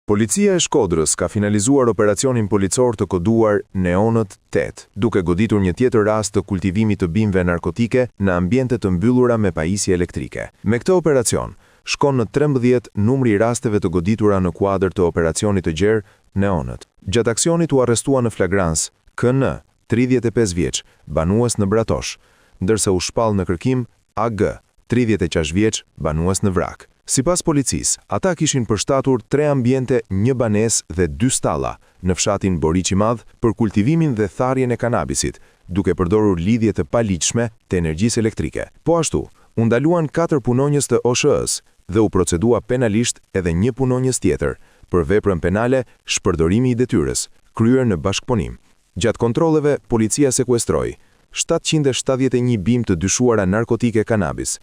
Policia e Shkodrës ka finalizuar operacionin policor të koduar Neonët 8, duke goditur një tjetër rast të kultivimit të bimëve narkotike në ambiente të mbyllura me pajisje elektrike. Me këtë operacion, shkon në 13 numri i rasteve të goditura në kuadër të operacionit të gjerë Neonët. Gjatë aksionit u arrestua në flagrans KN, 35 vjeç, banues në Bratosh, ndërsa u shpall në kërkim AG, 36 vjeç, banues në Vrak. Sipas policisë, ata kishin përshtatur 3 ambiente, 1 banesë dhe 2 stalla në fshatin Boriqi Madh për kultivimin dhe tharjen e kanabisit, duke përdorur lidhje të paligjshme të energjisë elektrike. Po ashtu, u ndaluan 4 punonjës të OSH-s dhe u procedua penalisht edhe 1 punonjës tjetër për veprën penale shpërdorimi i detyrës, kryer në bashkëpunim. Gjatë kontrolleve, policia sekuestroi 771 bimë të dyshuara narkotike kanabis,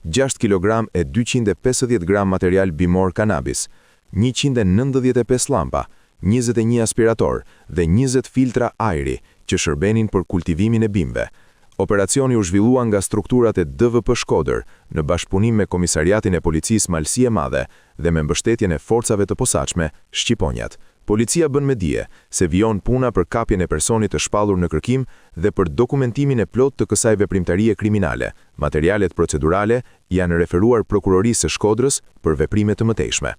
6 kg e 250 gram material bimor kanabis, 195 lampa, 21 aspirator dhe 20 filtra ajri që shërbenin për kultivimin e bimëve. Operacioni u zhvillua nga strukturat e DVP Shkodër në bashkëpunim me Komisariatin e Policisë Malësi e Madhe dhe me mbështetjen e forcave të posaçme Shqiponjat. Policia bën me dije se vijon puna për kapjen e personit të shpallur në kërkim dhe për dokumentimin e plot të kësaj veprimtarie kriminale. Materialet procedurale janë referuar Prokurorisë së Shkodrës për veprime të mëtejshme.